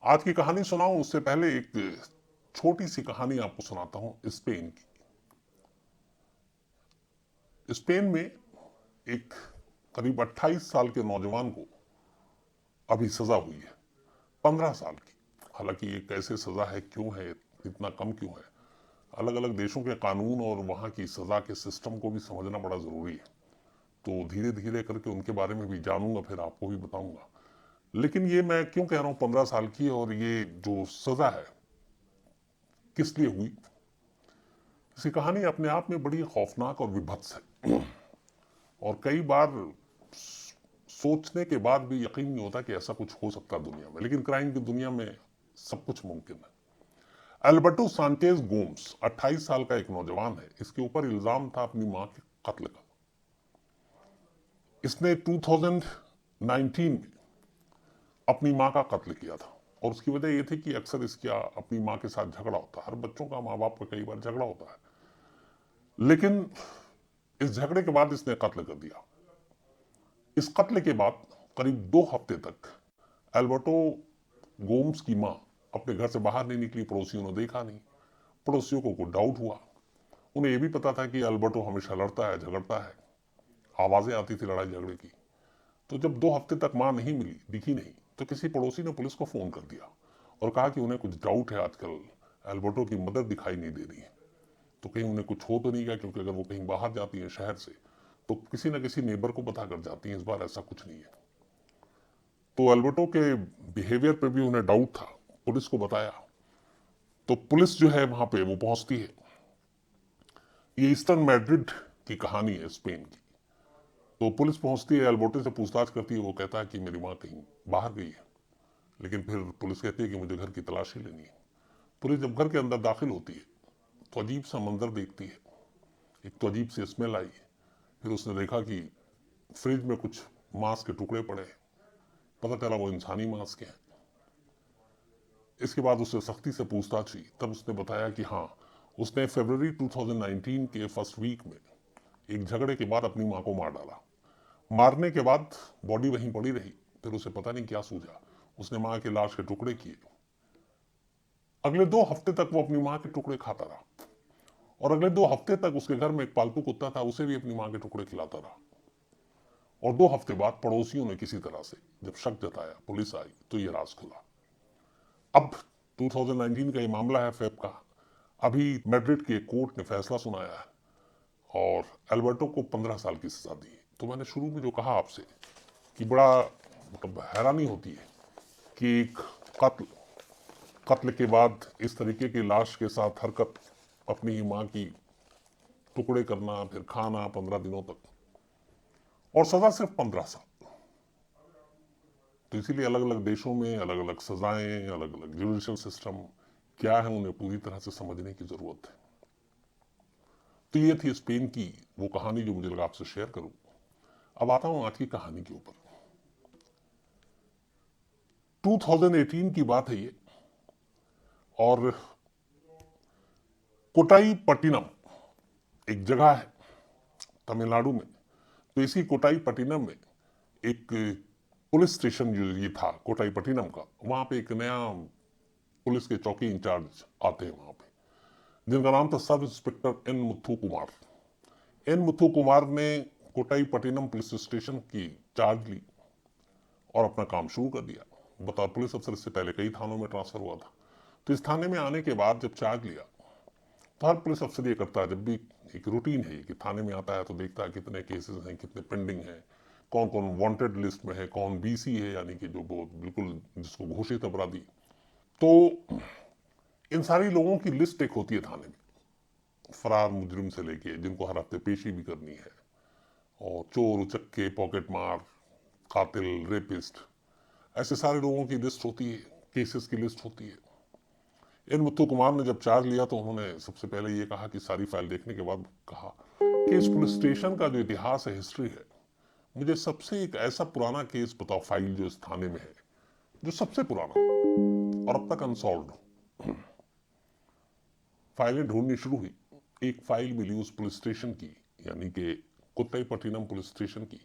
आज की कहानी सुनाऊं उससे पहले एक छोटी सी कहानी आपको सुनाता हूं स्पेन की। स्पेन में एक करीब 28 साल के नौजवान को अभी सजा हुई है, 15 साल की। हालांकि ये कैसे सजा है, क्यों है, इतना कम क्यों है, अलग अलग देशों के कानून और वहां की सजा के सिस्टम को भी समझना बड़ा जरूरी है। तो धीरे धीरे करके उनके बारे में भी जानूंगा, फिर आपको भी बताऊंगा। लेकिन ये मैं क्यों कह रहा हूं 15 साल की, और ये जो सजा है किस लिए हुई। इसी कहानी अपने आप में बड़ी खौफनाक और विभत्स है, और कई बार सोचने के बाद भी यकीन नहीं होता कि ऐसा कुछ हो सकता दुनिया में। लेकिन क्राइम की दुनिया में सब कुछ मुमकिन है। अल्बर्टो सांचेज गोम्स 28 साल का एक नौजवान है। इसके ऊपर इल्जाम था अपनी मां के कत्ल का। इसने 2019 में अपनी मां का कत्ल किया था, और उसकी वजह यह थी कि अक्सर इसका अपनी मां के साथ झगड़ा होता है। हर बच्चों का माँ बाप का कई बार झगड़ा होता है, लेकिन इस झगड़े के बाद इसने कत्ल कर दिया। इस कत्ल के बाद करीब 2 हफ्ते तक एल्बर्टो गोम्स की मां अपने घर से बाहर नहीं निकली। पड़ोसियों ने देखा नहीं, पड़ोसियों को कुछ डाउट हुआ। उन्हें यह भी पता था कि एल्बर्टो हमेशा लड़ता है, झगड़ता है, आवाजें आती थी लड़ाई झगड़े की। तो जब 2 हफ्ते तक मां नहीं मिली, दिखी नहीं, तो किसी पड़ोसी ने पुलिस को फोन कर दिया और कहा कि उन्हें कुछ डाउट है, आजकल एल्बर्टो की मदद दिखाई नहीं दे रही है। तो कहीं उन्हें कुछ हो तो नहीं गया, क्योंकि अगर वो कहीं बाहर जाती है शहर से तो किसी न किसी नेबर को पता कर जाती है। इस बार ऐसा कुछ नहीं है। तो एल्बर्टो के बिहेवियर पे भी उन्हें डाउट था, पुलिस को बताया। तो पुलिस जो है वहां पे वो पहुंचती है। ये ईस्टर्न मैड्रिड की कहानी है, स्पेन की। तो पुलिस पहुंचती है, एल्बर्टो से पूछताछ करती है। वो कहता है कि मेरी माँ कहीं बाहर गई है। लेकिन फिर पुलिस कहती है कि मुझे घर की तलाशी लेनी है। पुलिस जब घर के अंदर दाखिल होती है तो अजीब सा मंजर देखती है। एक तो अजीब सी स्मेल आई। फिर उसने देखा कि फ्रिज में कुछ मांस के टुकड़े पड़े हैं। पता चला वो इंसानी मांस के हैं। इसके बाद उससे सख्ती से पूछताछ हुई। तब उसने बताया कि हाँ, उसने फरवरी 2019 के फर्स्ट वीक में एक झगड़े के बाद अपनी मां को मार डाला। मारने के बाद बॉडी वहीं पड़ी रही। फिर उसे पता नहीं क्या सूझा, उसने मां की लाश के टुकड़े किए। अगले 2 हफ्ते तक वो अपनी मां के टुकड़े खाता रहा, और अगले 2 हफ्ते तक उसके घर में एक पालतू कुत्ता था, उसे भी अपनी मां के टुकड़े खिलाता रहा। और 2 हफ्ते बाद पड़ोसियों ने किसी तरह से जब शक जताया, पुलिस आई, तो ये राज खुला। अब 2019 का ये मामला है, फेब का। अभी मैड्रिड के कोर्ट ने फैसला सुनाया है और एल्बर्टो को 15 साल की सजा दी। तो मैंने शुरू में जो कहा आपसे कि बड़ा मतलब हैरानी होती है कि एक कत्ल कत्ल के बाद इस तरीके की लाश के साथ हरकत, अपनी ही माँ की टुकड़े करना, फिर खाना 15 दिनों तक, और सजा सिर्फ 15 साल। तो इसीलिए अलग अलग देशों में अलग अलग सजाएं, अलग अलग जुडिशियल सिस्टम क्या है, उन्हें पूरी तरह से समझने की जरूरत है। तो ये थी स्पेन की वो कहानी जो मुझे लगा आपसे शेयर करूं। अब आता हूं आज की कहानी के ऊपर। 2018 की बात है ये, और कोटाई पट्टिनम एक जगह है तमिलनाडु में। तो इसी कोटाई पट्टिनम में एक पुलिस स्टेशन जो ये था कोटाई पट्टिनम का, वहां पे एक नया पुलिस के चौकी इंचार्ज आते हैं वहां पे, जिनका नाम था sub inspector N Muthu Kumar. N Muthu Kumar ने कोटाई पट्टिनम पुलिस स्टेशन की चार्ज ली और अपना काम शुरू कर दिया। बतौर पुलिस अफसर इससे पहले कई थानों में ट्रांसफर हुआ था। तो इस थाने में आने के बाद जब चार्ज लिया, तो हर पुलिस अफसर ये करता है, जब भी एक रूटीन है कि थाने में आता है तो देखता है कितने केसेस हैं, कितने पेंडिंग हैं, कौन कौन वांटेड लिस्ट में है, कौन बीसी है, यानी कि जो वो बिल्कुल जिसको घोषित अपराधी। तो इन सारी लोगों की लिस्ट एक होती है थाने में, फरार मुजरिम से लेके जिनको हर हफ्ते पेशी भी करनी है, और चोर उचक्के, पॉकेट मार, कातिल, रेपिस्ट, ऐसे सारे लोगों की लिस्ट होती है, केसेस की लिस्ट होती है। एन मुथु कुमार ने जब चार्ज लिया तो उन्होंने सबसे पहले ये कहा कि सारी फाइल देखने के बाद कहा कि इस पुलिस स्टेशन का जो इतिहास है, हिस्ट्री है, मुझे सबसे एक ऐसा पुराना केस बताओ फाइल जो इस थाने में है, जो सबसे पुराना और अब तक अनसॉल्व हो। फाइलें ढूंढनी शुरू हुई। एक फाइल मिली उस पुलिस स्टेशन की, यानी कि कोट्टाईपट्टिनम पुलिस स्टेशन की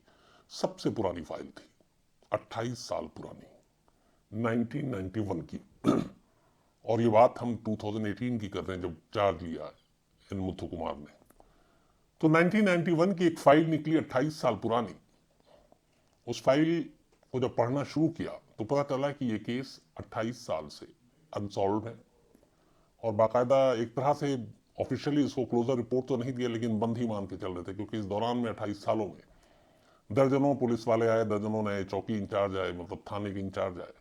सबसे पुरानी फाइल थी। 28 साल पुरानी, 1991 की। और ये बात हम 2018 की कर रहे हैं जब चार्ज लिया इन मुथु कुमार ने। तो 1991 की एक फाइल निकली 28 साल पुरानी। उस फाइल को जब पढ़ना शुरू किया तो पता चला कि ये केस 28 साल से अनसॉल्व है, और बाकायदा एक तरह से ऑफिशियली इसको क्लोजर रिपोर्ट तो नहीं दिया, लेकिन बंद ही मान के चल रहे थे, क्योंकि इस दौरान में 28 सालों में दर्जनों पुलिस वाले आए, दर्जनों नए चौकी इंचार्ज आए, मतलब थाने के इंचार्ज आए,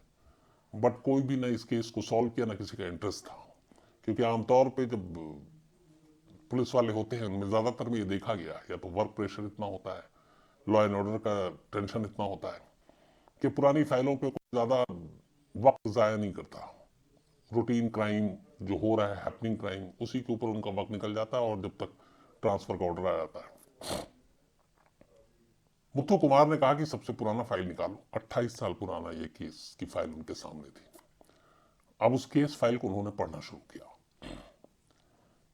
बट कोई भी न इस केस को सॉल्व किया, ना किसी का इंटरेस्ट था। क्योंकि आमतौर पे जब पुलिस वाले होते हैं उनमें ज्यादातर में ये देखा गया, या तो वर्क प्रेशर इतना होता है, लॉ एंड ऑर्डर का टेंशन इतना होता है कि पुरानी फाइलों पे कोई ज्यादा वक्त जाया नहीं करता। रूटीन क्राइम जो हो रहा है, हैपनिंग क्राइम, उसी के ऊपर उनका वक्त निकल जाता है, और जब तक ट्रांसफर का ऑर्डर आ जाता है। मुथु कुमार ने कहा कि सबसे पुराना फाइल निकालो। 28 साल पुराना ये केस की फाइल उनके सामने थी। अब उस केस फाइल को उन्होंने पढ़ना शुरू किया।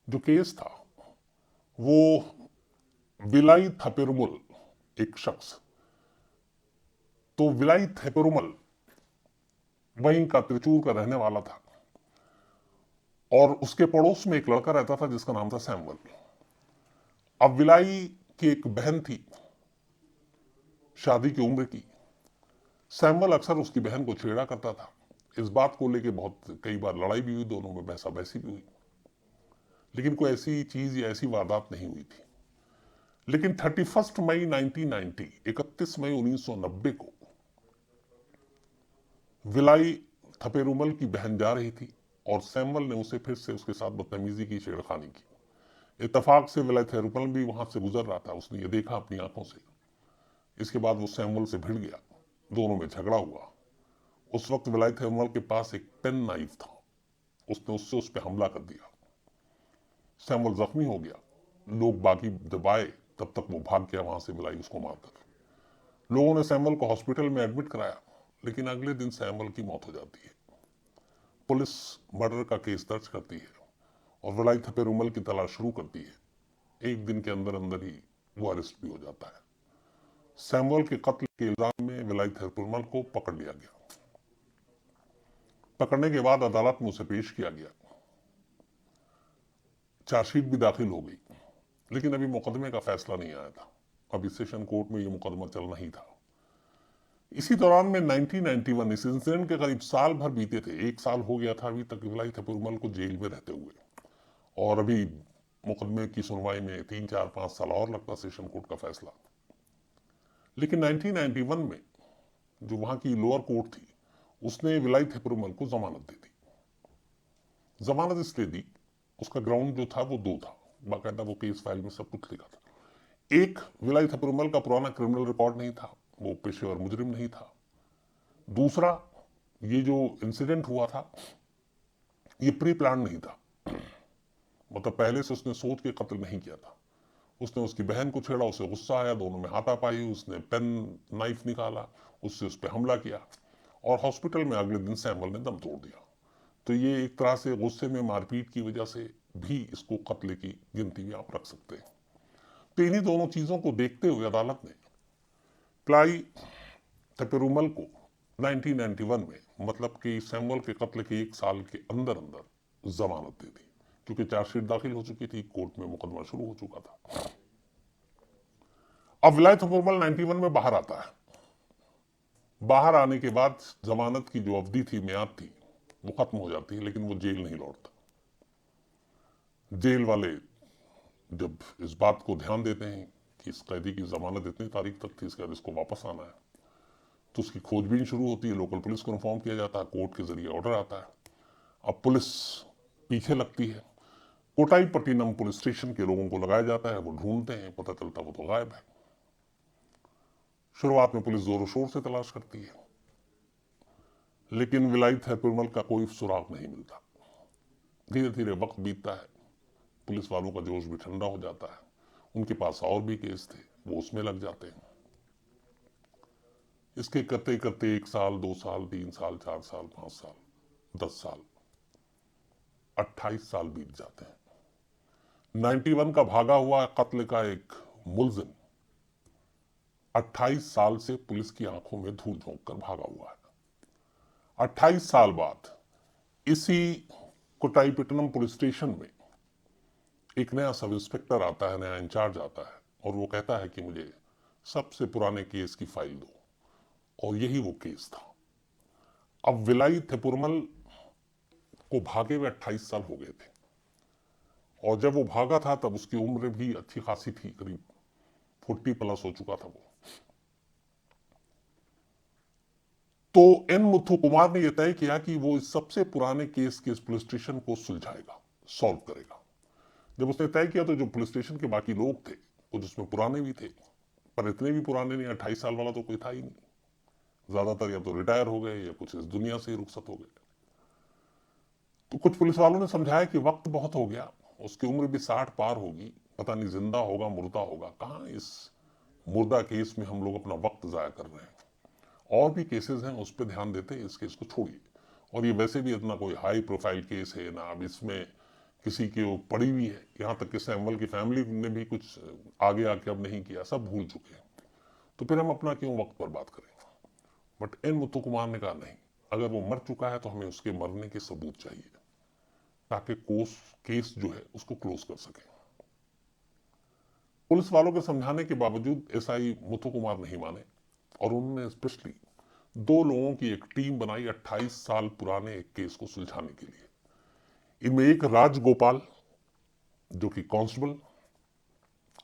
जो केस था वो विलाई थपेरुमल, एक शख्स, तो विलाई थपेरुमल वहीं का त्रिचूर का रहने वाला था, और उसके पड़ोस में एक लड़का रहता था जिसका नाम था सैमुअल। अब विलाई की एक बहन थी शादी की उम्र की। सैमुअल अक्सर उसकी बहन को छेड़ा करता था। इस बात को लेके बहुत कई बार लड़ाई भी हुई, दोनों में बहसा बहसी भी हुई, लेकिन कोई ऐसी चीज या ऐसी वारदात नहीं हुई थी। लेकिन 31 मई 1990, 31 मई 1990 को विलाई थपेरुमल की बहन जा रही थी, और सैमुअल ने उसे फिर से उसके साथ बदतमीजी की, छेड़खानी की। इत्तेफाक से विलाई थपेरुमल भी वहां से गुजर रहा था, उसने ये देखा अपनी आंखों से। इसके बाद वो सैमुअल से भिड़ गया, दोनों में झगड़ा हुआ। उस वक्त विलाई थपेरुमल के पास एक पेन नाइफ था, उसने उससे उस पर हमला कर दिया। सैमुअल जख्मी हो गया। लोग बाकी जब आए तब तक वो भाग गया वहां से, विलाई उसको मारकर। लोगों ने सैमुअल को हॉस्पिटल में एडमिट कराया, लेकिन अगले दिन सैमुअल की मौत हो जाती है। पुलिस मर्डर का केस दर्ज करती है और विलाई थपेरुमल की तलाश शुरू करती है। एक दिन के अंदर अंदर ही वो अरेस्ट भी हो जाता है। सैमुअल के कत्ल के इल्जाम में विलाई थपेरुमल को पकड़ लिया गया। पकड़ने के बाद अदालत में उसे पेश किया गया। चार्जशीट भी दाखिल हो गई, लेकिन अभी मुकदमे का फैसला नहीं आया था। अभी सेशन कोर्ट में ये मुकदमा चलना ही था। इसी दौरान में 1991, इस इंसिडेंट के करीब साल भर बीते थे, एक साल हो गया था अभी तक विलाई थपेरुमल को जेल में रहते हुए, और अभी मुकदमे की सुनवाई में 3, 4, 5 साल और लगता सेशन कोर्ट का फैसला। लेकिन 1991 में जो वहां की लोअर कोर्ट थी, उसने विलाई थपेरुमल को जमानत दे दी। जमानत इसलिए दी, उसका ग्राउंड जो था वो दो था, बाकायदा वो केस फाइल में सब कुछ लिखा था। एक, विलाई थपेरुमल का पुराना क्रिमिनल रिकॉर्ड नहीं था, वो पेशेवर मुजरिम नहीं था। दूसरा, ये जो इंसिडेंट हुआ था ये प्री प्लान नहीं था, मतलब पहले से उसने सोच के कत्ल नहीं किया था। उसने उसकी बहन को छेड़ा, उसे गुस्सा आया, दोनों में हाथापाई, उसने पेन नाइफ निकाला, उससे उस पर हमला किया, और हॉस्पिटल में अगले दिन सैमुअल ने दम तोड़ दिया। तो ये एक तरह से गुस्से में मारपीट की वजह से भी इसको कत्ल की गिनती में आप रख सकते हैं। तो इन्हीं दोनों चीजों को देखते हुए अदालत ने विलाई थपेरुमल को 1991 में, मतलब कि सैमुअल के कत्ल के एक साल के अंदर अंदर जमानत दे दी, क्योंकि चार्जशीट दाखिल हो चुकी थी, कोर्ट में मुकदमा शुरू हो चुका था। अब विलाई थपेरुमल 91 में बाहर आता है। बाहर आने के बाद जमानत की जो अवधि थी, म्याद थी, वो खत्म हो जाती है, लेकिन वो जेल नहीं लौटता। जेल वाले जब इस बात को ध्यान देते हैं कि इस कैदी की जमानत इतनी तारीख तक थी, इसके बाद इसको वापस आना है, तो उसकी खोजबीन शुरू होती है। लोकल पुलिस को इन्फॉर्म किया जाता है, कोर्ट के जरिए ऑर्डर आता है। अब पुलिस पीछे लगती है। कोटाईपट्टिनम पुलिस स्टेशन के लोगों को लगाया जाता है, वो ढूंढते हैं, पता चलता वो तो गायब है। शुरुआत में पुलिस जोरों शोर से तलाश करती है, लेकिन विलाई थपेरुमल का कोई सुराग नहीं मिलता। धीरे धीरे वक्त बीतता है, पुलिस वालों का जोश भी ठंडा हो जाता है। उनके पास और भी केस थे, वो उसमें लग जाते हैं। इसके करते करते 1 साल, 2 साल, 3 साल, 4 साल, 5 साल, 10 साल, 28 साल बीत जाते हैं। 91 का भागा हुआ कत्ल का एक मुलजिम 28 साल से पुलिस की आंखों में धूल झोंक कर भागा हुआ है। 28 साल बाद इसी कोटाईपट्टनम पुलिस स्टेशन में एक नया सब इंस्पेक्टर आता है, नया इंचार्ज आता है, और वो कहता है कि मुझे सबसे पुराने केस की फाइल दो, और यही वो केस था। अब विलाई थेपुरमल को भागे हुए 28 साल हो गए थे, और जब वो भागा था तब उसकी उम्र भी अच्छी खासी थी, करीब 40+ हो चुका था वो। तो एन मुथु कुमार ने यह तय किया कि वो इस सबसे पुराने केस के इस पुलिस स्टेशन को सुलझाएगा, सॉल्व करेगा। जब उसने तय किया तो जो पुलिस स्टेशन के बाकी लोग थे कुछ उसमें पुराने भी थे, पर इतने भी पुराने नहीं, 28 साल वाला तो कोई था ही नहीं। ज्यादातर या तो रिटायर हो गए या कुछ इस दुनिया से ही रुखसत हो गए। तो कुछ पुलिस वालों ने समझाया कि वक्त बहुत हो गया, उसकी उम्र भी 60 पार होगी, पता नहीं जिंदा होगा मुर्दा होगा, कहाँ इस मुर्दा केस में हम लोग अपना वक्त जाया कर रहे हैं, और भी केसेस हैं उस पर ध्यान देते हैं, इस केस को छोड़िए। और ये वैसे भी इतना कोई हाई प्रोफाइल केस है ना, अब इसमें किसी की वो पड़ी हुई है, यहाँ तक कि सैमुअल की फैमिली ने भी कुछ आगे आके अब नहीं किया, सब भूल चुके हैं, तो फिर हम अपना क्यों वक्त पर बात करें। बट एन मुथु कुमार ने कहा नहीं, अगर वो मर चुका है तो हमें उसके मरने के सबूत चाहिए, ताकि केस जो है उसको क्लोज कर सके। पुलिस वालों के समझाने के बावजूद एसआई मुथु कुमार नहीं माने, और उन्होंने स्पेशली 2 लोगों की एक टीम बनाई 28 साल पुराने एक केस को सुलझाने के लिए। इनमें एक राजगोपाल जो कि कांस्टेबल,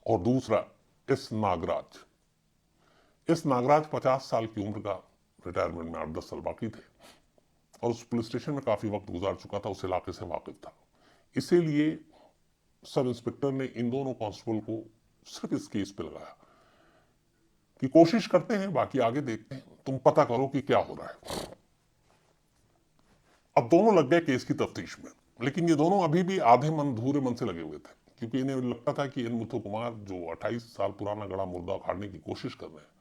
और दूसरा एस नागराज। एस नागराज 50 साल की उम्र का, रिटायरमेंट में 8-10 साल बाकी थे, और उस पुलिस स्टेशन में काफी वक्त गुजार चुका था, उस इलाके से वाकिफ था। इसीलिए सब इंस्पेक्टर ने इन दोनों कांस्टेबल को सिर्फ इस केस पे लगाया कि कोशिश करते हैं, बाकी आगे देखते हैं, तुम पता करो कि क्या हो रहा है। अब दोनों लग गए केस की तफ्तीश में, लेकिन ये दोनों अभी भी आधे मन अधूरे मन से लगे हुए थे, क्योंकि इन्हें लगता था कि एन मुथु कुमार जो 28 साल पुराना गड़ा मुर्दा उखाड़ने की कोशिश कर रहे हैं,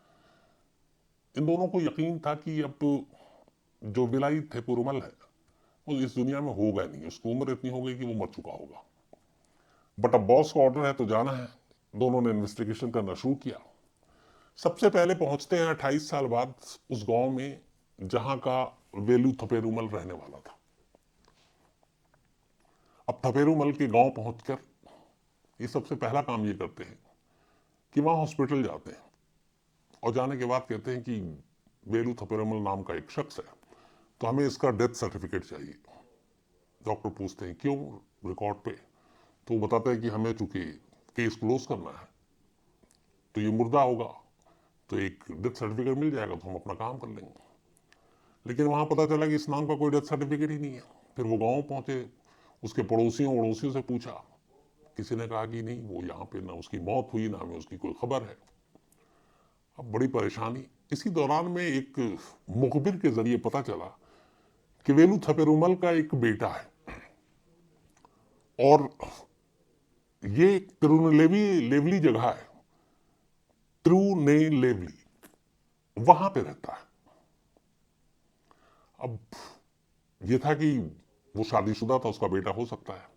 इन दोनों को यकीन था कि अब जो विलाई थेपुरमल है वो इस दुनिया में होगा नहीं, उसकी उम्र इतनी हो गई कि वो मर चुका होगा। बट अब बॉस का ऑर्डर है तो जाना है। दोनों ने इन्वेस्टिगेशन करना शुरू किया। सबसे पहले पहुंचते हैं 28 साल बाद उस गांव में जहां का वेलू थपेरुमल रहने वाला था। अब थपेरुमल के गांव पहुंचकर ये सबसे पहला काम ये करते हैं कि वहां हॉस्पिटल जाते हैं, और जाने के बाद कहते हैं कि वेलू थपेरुमल नाम का एक शख्स है, तो हमें इसका डेथ सर्टिफिकेट चाहिए। डॉक्टर पूछते हैं क्यों, रिकॉर्ड पे? तो वो बताता है कि हमें चूंकि केस क्लोज करना है, तो ये मुर्दा होगा तो एक डेथ सर्टिफिकेट मिल जाएगा तो हम अपना काम कर लेंगे। लेकिन वहां पता चला कि इस नाम का कोई डेथ सर्टिफिकेट ही नहीं है। फिर वो गांव पहुंचे, उसके पड़ोसियों से पूछा, किसी ने कहा कि नहीं, वो यहाँ पे ना उसकी मौत हुई ना हमें उसकी कोई खबर है। अब बड़ी परेशानी। इसी दौरान में एक मुखबिर के जरिए पता चला कि वेलू थपेरुमल का एक बेटा है, और ये तिरुनेलेवली जगह है, तिरुनेलेवली, वहां पे रहता है। अब ये था कि वो शादीशुदा था, उसका बेटा हो सकता है।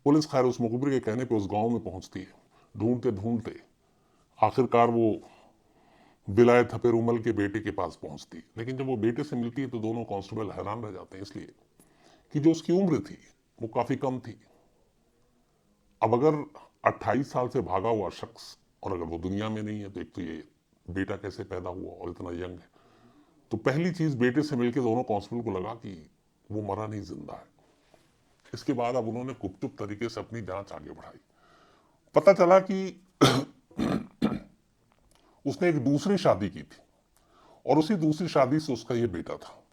पुलिस खैर उस मुखबिर के कहने पे उस गांव में पहुंचती है। ढूंढते ढूंढते आखिरकार वो विलायत थपेरुमल के बेटे के पास पहुंचती है। लेकिन जब वो बेटे से मिलती है तो दोनों कांस्टेबल हैरान रह जाते हैं, इसलिए कि जो उसकी उम्र थी वो काफी कम थी। अब अगर 28 साल से भागा हुआ शख्स, और अगर वो दुनिया में नहीं है, तो एक तो ये बेटा कैसे पैदा हुआ और इतना यंग है। तो पहली चीज बेटे से मिलकर दोनों कांस्टेबल को लगा कि वो मरा नहीं, जिंदा है। इसके बाद अब उन्होंने गुपचुप तरीके से अपनी जांच आगे बढ़ाई। पता चला कि उसने एक दूसरी शादी की थी, और उसी दूसरी शादी से उसका ये बेटा था,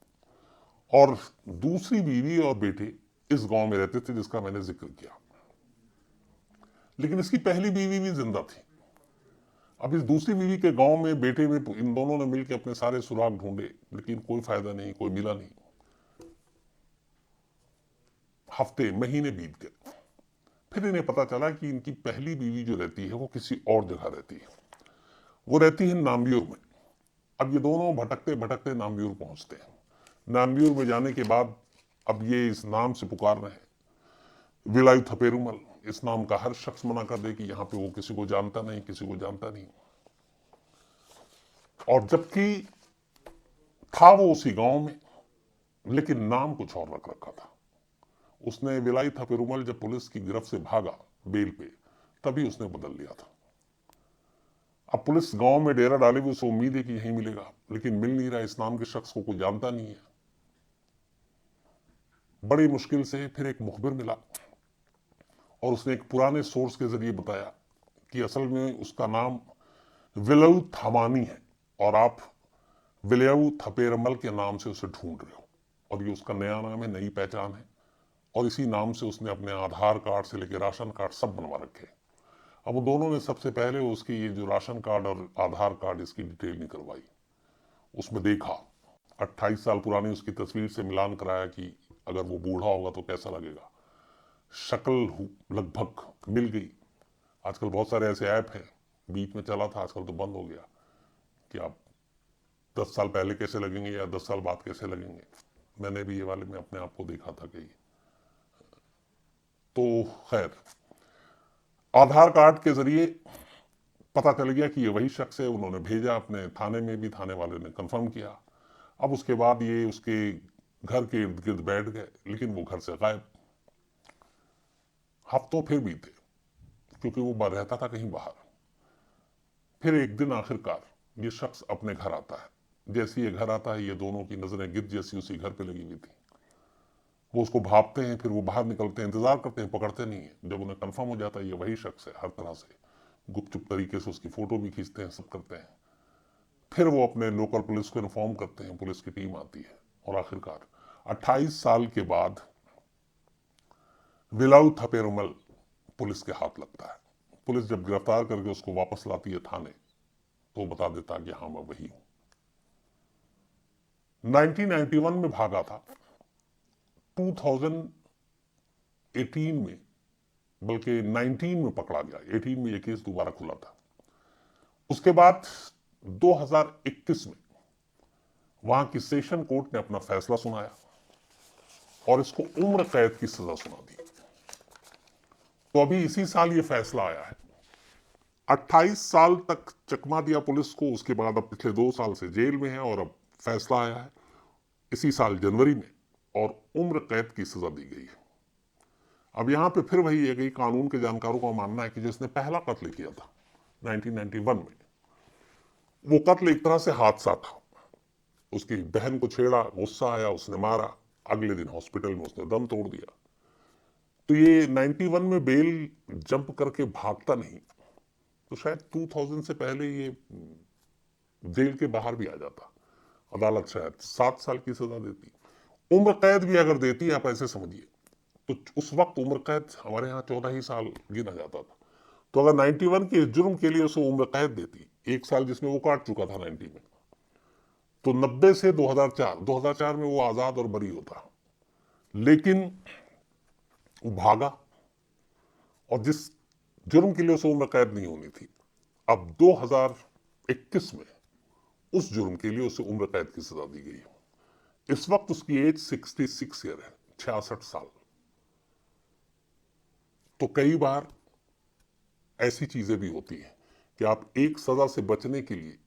और दूसरी बीवी और बेटे इस गांव में रहते थे जिसका मैंने जिक्र किया। लेकिन इसकी पहली बीवी भी जिंदा थी। अब इस दूसरी बीवी के गांव में बेटे में इन दोनों ने मिलकर अपने सारे सुराग ढूंढे, लेकिन कोई फायदा नहीं, कोई मिला नहीं। हफ्ते महीने बीत गए। फिर इन्हें पता चला कि इनकी पहली बीवी जो रहती है वो किसी और जगह रहती है, वो रहती है नाम्बियूर में। अब ये दोनों भटकते भटकते नाम्बियूर पहुंचते हैं। नाम्बियूर में जाने के बाद अब ये इस नाम से पुकार रहे हैं, विलायू थपेरुमल। इस नाम का हर शख्स मना कर दे कि यहाँ पे वो किसी को जानता नहीं, किसी को जानता नहीं। और जबकि था वो उसी गांव में, लेकिन नाम कुछ और रख रखा था। उसने विलाई था पेरुमल जब पुलिस की गिरफ्त से भागा बेल पे, तभी उसने बदल लिया था। अब पुलिस गांव में डेरा डाली हुई, उसे उम्मीद है कि यहीं मिलेगा, लेकिन मिल नहीं रहा। इस नाम के शख्स को कोई जानता नहीं है। बड़ी मुश्किल से फिर एक मुखबिर मिला और उसने एक पुराने सोर्स के जरिए बताया कि असल में उसका नाम विलयू थमानी है और आप विलयू थपेरमल के नाम से उसे ढूंढ रहे हो, और ये उसका नया नाम है, नई पहचान है, और इसी नाम से उसने अपने आधार कार्ड से लेकर राशन कार्ड सब बनवा रखे। अब वो दोनों ने सबसे पहले उसकी ये जो राशन कार्ड और आधार कार्ड इसकी डिटेल निकलवाई। उसमें देखा 28 साल पुरानी उसकी तस्वीर से मिलान कराया कि अगर वो बूढ़ा होगा तो कैसा लगेगा। शक्ल लगभग मिल गई। आजकल बहुत सारे ऐसे ऐप हैं, बीच में चला था, आजकल तो बंद हो गया, कि आप 10 साल पहले कैसे लगेंगे या 10 साल बाद कैसे लगेंगे। मैंने भी ये वाले में अपने आप को देखा था कहीं। तो खैर, आधार कार्ड के जरिए पता चल गया कि ये वही शख्स है। उन्होंने भेजा अपने थाने में भी, थाने वाले ने कंफर्म किया। अब उसके बाद ये उसके घर के इर्द गिर्द बैठ गए, लेकिन वो घर से गायब। हफ्तों फिर बीते, क्योंकि वो रहता था कहीं बाहर। फिर एक दिन आखिरकार ये शख्स अपने घर आता है। जैसे ये घर आता है, ये दोनों की नजरें गिद्ध जैसी उसी घर पे लगी हुई थी। वो उसको भापते हैं, फिर वो बाहर निकलते हैं, इंतजार करते हैं, पकड़ते नहीं है। जब उन्हें कंफर्म हो जाता है ये वही शख्स है, हर तरह से गुपचुप तरीके से उसकी फोटो भी खींचते हैं, सब करते हैं। फिर वो अपने लोकल पुलिस को इन्फॉर्म करते हैं, पुलिस की टीम आती है, और आखिरकार 28 साल के बाद विलाउ थपेरुमल पुलिस के हाथ लगता है। पुलिस जब गिरफ्तार करके उसको वापस लाती है थाने, तो बता देता कि हाँ मैं वही हूं। 1991 में भागा था, 2018 में, बल्कि 19 में पकड़ा गया, 18 में ये केस दोबारा खुला था। उसके बाद 2021 में वहां की सेशन कोर्ट ने अपना फैसला सुनाया और इसको उम्र कैद की सजा सुना दी। तो अभी इसी साल ये फैसला आया है। 28 साल तक चकमा दिया पुलिस को, उसके बाद अब पिछले 2 साल से जेल में है, और अब फैसला आया है इसी साल जनवरी में, और उम्र कैद की सजा दी गई है। अब यहां पे फिर वही है कि कानून के जानकारों का मानना है कि जिसने पहला कत्ल किया था 1991 में, वो कत्ल एक तरह से हादसा था। उसकी बहन को छेड़ा, गुस्सा आया, उसने मारा, अगले दिन हॉस्पिटल में उसने दम तोड़ दिया। तो ये 91 में बेल जंप करके भागता नहीं, तो शायद 2000 से पहले ये जेल के बाहर भी आ जाता। अदालत शायद 7 साल की सजा देती। उम्र कैद भी अगर देती, आप ऐसे समझिए, तो उस वक्त उम्र कैद हमारे यहाँ 14 ही साल गिना जाता था। तो अगर 91 के जुर्म के लिए उसे उम्र कैद देती, 1 साल जिसमें वो काट चुका था 90 में, तो 90 से 2004 में वो आजाद और बरी होता। लेकिन वो भागा, और जिस जुर्म के लिए उसे उम्र कैद नहीं होनी थी, अब 2021 में उस जुर्म के लिए उसे उम्र कैद की सजा दी गई। इस वक्त उसकी एज 66 ईयर है, 66 साल। तो कई बार ऐसी चीजें भी होती हैं कि आप एक सजा से बचने के लिए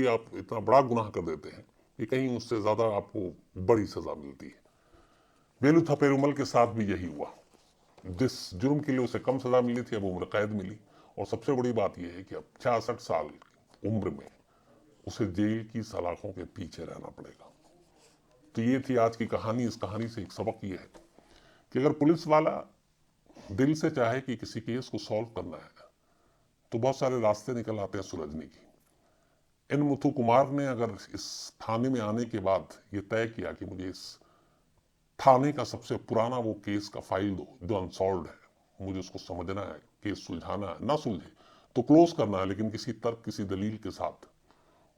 आप इतना बड़ा गुनाह कर देते हैं कि कहीं उससे ज्यादा आपको बड़ी सजा मिलती है। वेलु थपेरुमल के साथ भी यही हुआ। जिस जुर्म के लिए उसे कम सजा मिली थी, अब उम्र कैद मिली। और सबसे बड़ी बात यह है कि अब 66 साल की उम्र में उसे जेल की सलाखों के पीछे रहना पड़ेगा। तो ये थी आज की कहानी। इस कहानी से एक सबक ये है कि अगर पुलिस वाला दिल से चाहे कि किसी केस को सॉल्व करना है, तो बहुत सारे रास्ते निकल आते हैं सुलझने की। एन मुथु कुमार ने अगर इस थाने में आने के बाद ये तय किया कि मुझे इस थाने का सबसे पुराना वो केस का फाइल दो जो अनसॉल्व है, मुझे उसको समझना है, केस सुलझाना है, ना सुलझे तो क्लोज करना है, लेकिन किसी तर्क, किसी दलील के साथ।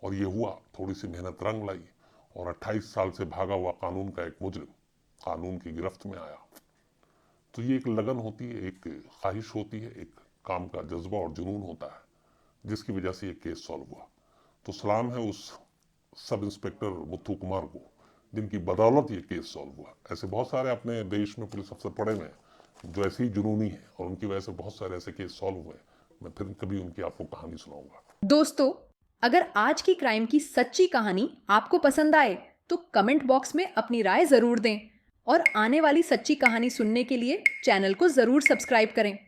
और ये हुआ, थोड़ी सी मेहनत रंग लाई, और 28 साल से भागा हुआ कानून का एक मुजरिम कानून की गिरफ्त में आया। तो ये एक लगन होती है, एक ख्वाहिश होती है, एक काम का जज्बा और जुनून होता है, जिसकी वजह से ये केस सॉल्व हुआ। तो सलाम है उस सब इंस्पेक्टर मुथु कुमार को, जिनकी बदौलत ये केस सॉल्व हुआ। ऐसे बहुत सारे अपने देश में पुलिस अफसर पड़े हुए हैं जो ऐसी जुनूनी है, और उनकी वजह से बहुत सारे ऐसे केस सॉल्व हुए। मैं फिर कभी उनकी आपको कहानी सुनाऊंगा। दोस्तों, अगर आज की क्राइम की सच्ची कहानी आपको पसंद आए तो कमेंट बॉक्स में अपनी राय जरूर दें और आने वाली सच्ची कहानी सुनने के लिए चैनल को जरूर सब्सक्राइब करें।